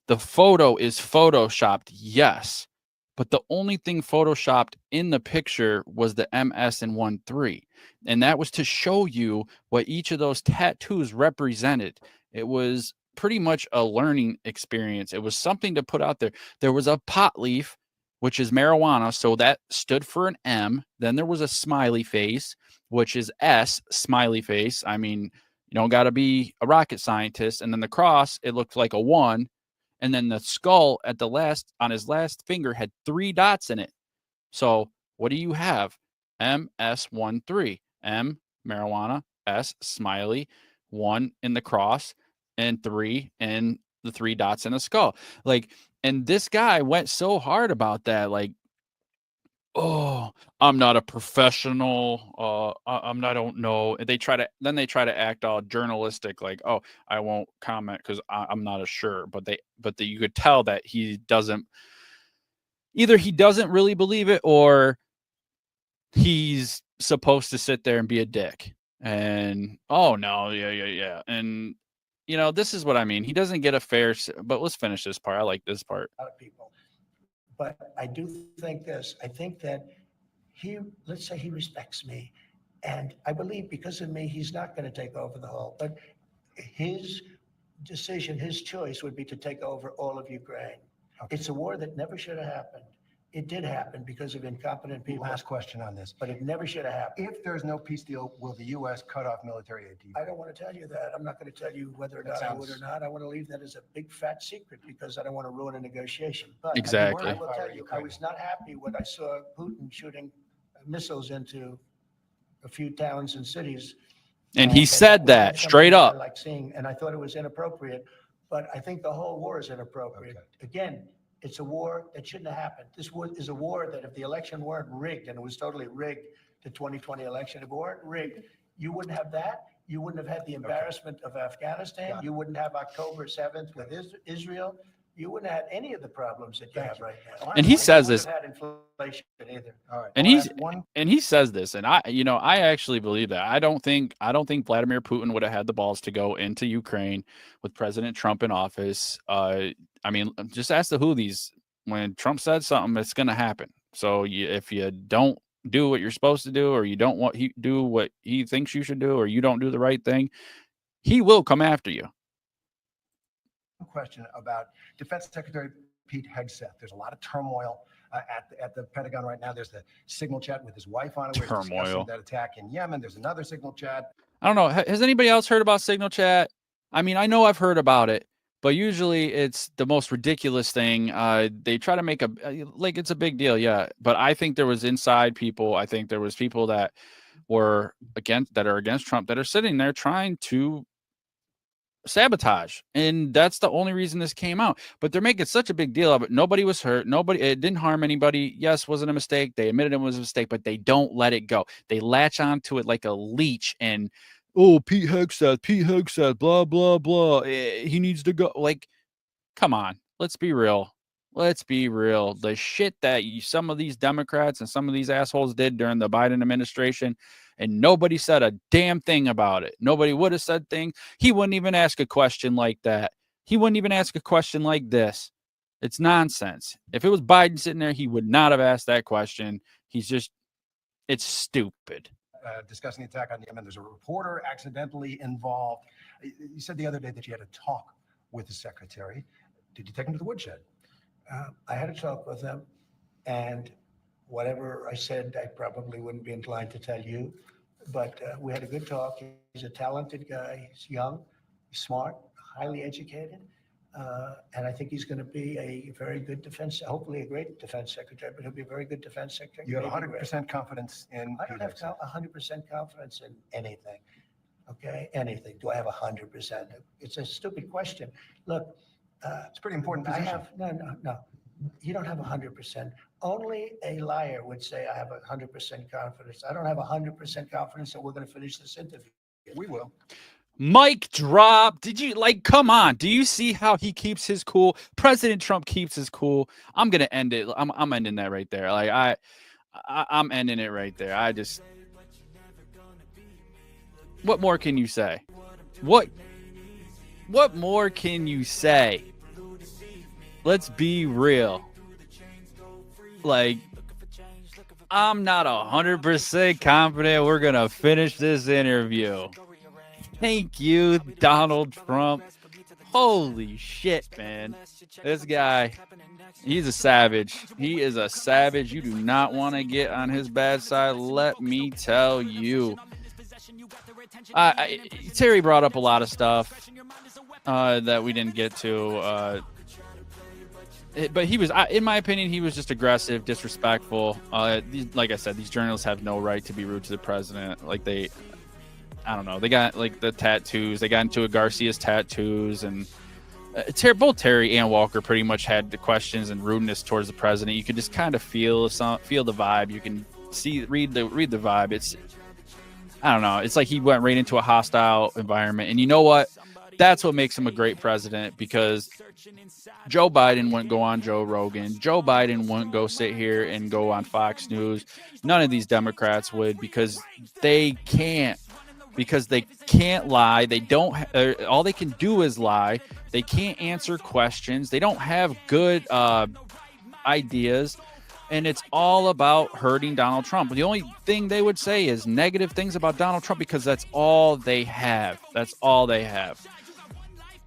the photo is photoshopped, yes, but the only thing photoshopped in the picture was the MS and 1-3, and that was to show you what each of those tattoos represented. It was pretty much a learning experience. It was something to put out there. There was a pot leaf, which is marijuana, so that stood for an M. Then there was a smiley face, which is S, smiley face. I mean, you don't got to be a rocket scientist. And then the cross, it looked like a 1. And then the skull at the last, on his last finger, had 3 dots in it. So what do you have? MS13. M, marijuana. S, smiley. 1 in the cross. And 3 in the 3 dots in the skull. Like, and this guy went so hard about that. Like, oh, I'm not a professional. I don't know. And they try to act all journalistic, like, oh, I won't comment because I'm not as sure. But you could tell that he doesn't really believe it, or he's supposed to sit there and be a dick. And oh no, yeah. And this is what I mean. He doesn't get a fair. But let's finish this part. I like this part. A lot of people. But I do think this. I think that let's say he respects me. And I believe because of me, he's not going to take over the whole. But his decision, his choice would be to take over all of Ukraine. Okay. It's a war that never should have happened. It did happen because of incompetent people. Last question on this. But it never should have happened. If there's no peace deal, will the U.S. cut off military aid to you? I don't want to tell you that. I'm not going to tell you whether or not I would or not. I want to leave that as a big fat secret because I don't want to ruin a negotiation. But Exactly. I will tell you, I was not happy when I saw Putin shooting missiles into a few towns and cities. And he said that straight up. I like seeing, and I thought it was inappropriate. But I think the whole war is inappropriate. Okay. Again, it's a war that shouldn't have happened. This is a war that if the election weren't rigged, and it was totally rigged, the 2020 election, if it weren't rigged, you wouldn't have that. You wouldn't have had the embarrassment of Afghanistan. Got it. You wouldn't have October 7th with Israel. You wouldn't have had any of the problems that you have right now. And he says You this. wouldn't have had inflation either. All right. And I'll he's ask one. and he says this, and I actually believe that. I don't think Vladimir Putin would have had the balls to go into Ukraine with President Trump in office. I mean, just ask the Houthis. When Trump said something, it's going to happen. So if you don't do what you're supposed to do, or you don't do what he thinks you should do, or you don't do the right thing, he will come after you. Question about Defense Secretary Pete Hegseth. There's a lot of turmoil at the Pentagon right now. There's the signal chat with his wife on it. Where he's discussing that attack in Yemen. There's another signal chat. I don't know. Has anybody else heard about signal chat? I mean, I know I've heard about it, but usually it's the most ridiculous thing. They try to make like it's a big deal, yeah. But I think there was inside people. I think there was people that are against Trump that are sitting there trying to sabotage, and that's the only reason this came out. But they're making such a big deal of it. Nobody was hurt. It didn't harm anybody. Yes, wasn't a mistake. They admitted it was a mistake, but they don't let it go. They latch onto it like a leech. And Pete Hegseth, blah blah blah. He needs to go. Like, come on, let's be real. The shit that some of these Democrats and some of these assholes did during the Biden administration, and nobody said a damn thing about it. Nobody would have said things. He wouldn't even ask a question like that. He wouldn't even ask a question like this. It's nonsense. If it was Biden sitting there, he would not have asked that question. It's stupid. discussing the attack on Yemen. There's a reporter accidentally involved. You said the other day that you had a talk with the secretary. Did you take him to the woodshed? I had a talk with him, and whatever I said, I probably wouldn't be inclined to tell you. But we had a good talk. He's a talented guy. He's young, he's smart, highly educated. And I think he's going to be a very good defense, hopefully a great defense secretary, but he'll be a very good defense secretary. You have 100% confidence in I don't have 100% confidence in anything. Okay, anything. Do I have 100%? It's a stupid question. Look, it's a pretty important I position. have no. You don't have 100%. Only a liar would say I have 100% confidence. I don't have 100% confidence that we're going to finish this interview. We will. Mic drop. Did you come on? Do you see how he keeps his cool? President Trump keeps his cool. I'm gonna end it. I'm ending that right there. Like I'm ending it right there. I just, what more can you say? What more can you say? Let's be real. Like, I'm not 100% confident we're gonna finish this interview. Thank you, Donald Trump. Holy shit, man. This guy, he's a savage. He is a savage. You do not want to get on his bad side. Let me tell you. Terry brought up a lot of stuff that we didn't get to. But he was, in my opinion, he was just aggressive, disrespectful. Like I said, these journalists have no right to be rude to the president. Like I don't know. They got like the tattoos. They got into Garcia's tattoos, and both Terry and Walker pretty much had the questions and rudeness towards the president. You could just kind of feel the vibe. You can read the vibe. It's, I don't know. It's like he went right into a hostile environment. And you know what? That's what makes him a great president, because Joe Biden wouldn't go on Joe Rogan. Joe Biden wouldn't go sit here and go on Fox News. None of these Democrats would, because they can't. Because they can't lie. They don't. All they can do is lie. They can't answer questions. They don't have good ideas, and it's all about hurting Donald Trump. The only thing they would say is negative things about Donald Trump, because that's all they have. That's all they have.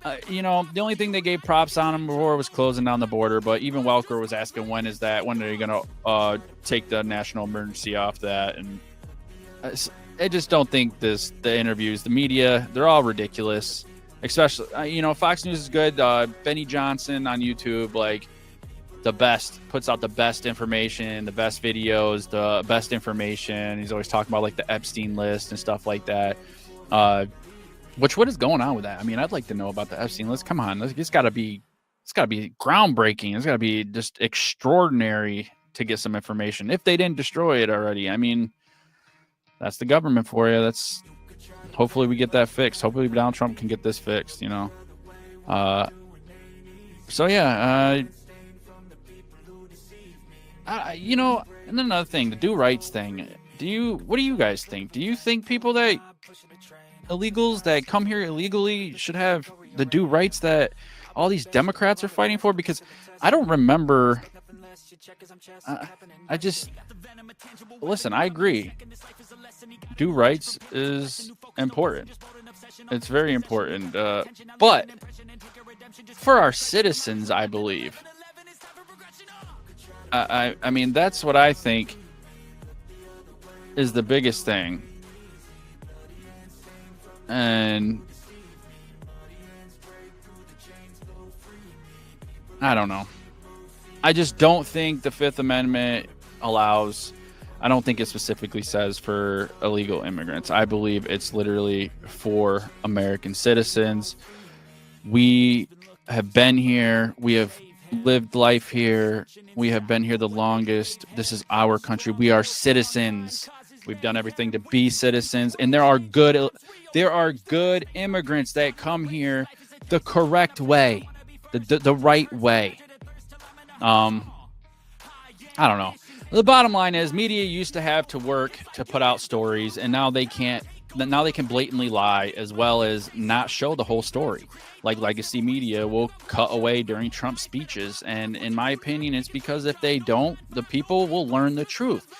The only thing they gave props on him before was closing down the border. But even Welker was asking, when are they going to take the national emergency off that? And I just don't think the interviews, the media, they're all ridiculous. Especially, Fox News is good. Benny Johnson on YouTube, like, the best, puts out the best information, the best videos, the best information. He's always talking about like the Epstein list and stuff like that. What is going on with that? I mean, I'd like to know about the Epstein list. Come on, it's got to be groundbreaking. It's got to be just extraordinary to get some information, if they didn't destroy it already. I mean, that's the government for you. Hopefully we get that fixed. Hopefully Donald Trump can get this fixed, So yeah, and then another thing, the do rights thing. What do you guys think? Do you think people illegals that come here illegally should have the do rights that all these Democrats are fighting for? Because I don't remember. Listen, I agree. Do rights is important. It's very important. But for our citizens, I believe. I mean, that's what I think is the biggest thing. And I don't know. I just don't think the Fifth Amendment allows, I don't think it specifically says for illegal immigrants. I believe it's literally for American citizens. We have been here. We have lived life here. We have been here the longest. This is our country. We are citizens. We've done everything to be citizens. And there are good immigrants that come here the correct way, the right way. I don't know. The bottom line is, media used to have to work to put out stories, and now they can't. Now they can blatantly lie, as well as not show the whole story. Like legacy media will cut away during Trump's speeches, and in my opinion, it's because if they don't, the people will learn the truth.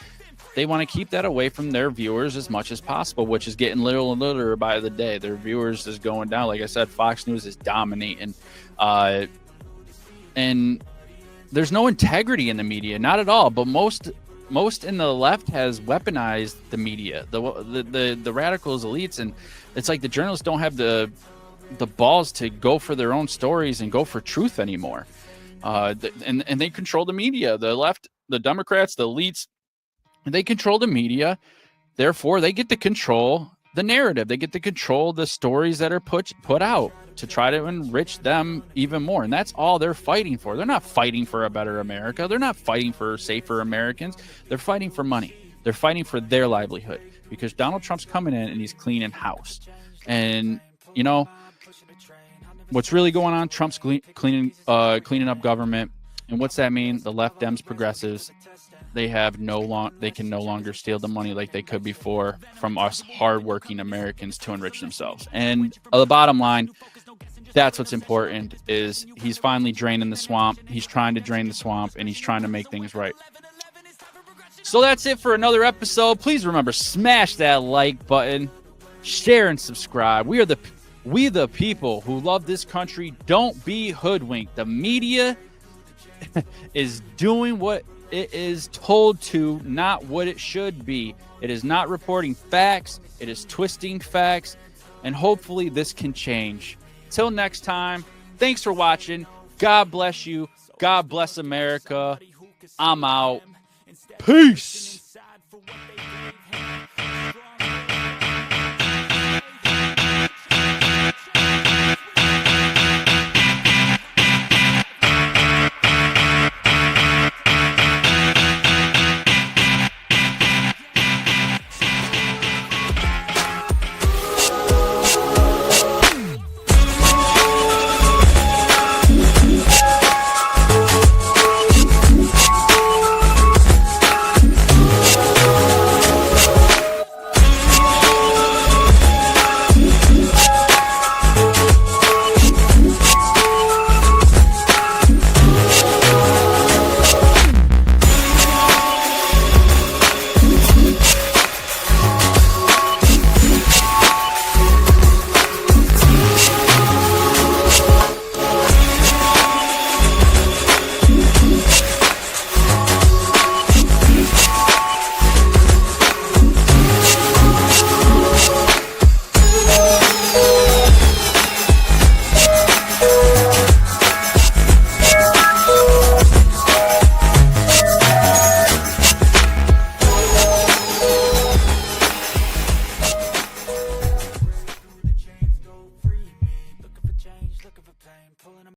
they want to keep that away from their viewers as much as possible, which is getting littler and littler by the day. Their viewers is going down. Like I said, Fox News is dominating. And there's no integrity in the media, not at all. But most in the left has weaponized the media, the radicals, elites, and it's like the journalists don't have the balls to go for their own stories and go for truth anymore. And they control the media. The left, the Democrats, the elites, they control the media. Therefore, they get to control the narrative. They get to control the stories that are put out to try to enrich them even more. And that's all they're fighting for. They're not fighting for a better America. They're not fighting for safer Americans. They're fighting for money. They're fighting for their livelihood because Donald Trump's coming in and he's cleaning house. And, you know, what's really going on? Trump's cleaning up government. And what's that mean? The left, Dems, progressives, they can no longer steal the money like they could before from us hardworking Americans to enrich themselves. And the bottom line, that's what's important, is he's finally draining the swamp. He's trying to drain the swamp, and he's trying to make things right. So that's it for another episode. Please remember, smash that like button, share and subscribe. We the people who love this country. Don't be hoodwinked. The media is doing what it is told to, not what it should be. It is not reporting facts. It is twisting facts. And hopefully this can change. Till next time, thanks for watching. God bless you. God bless America. I'm out. Peace.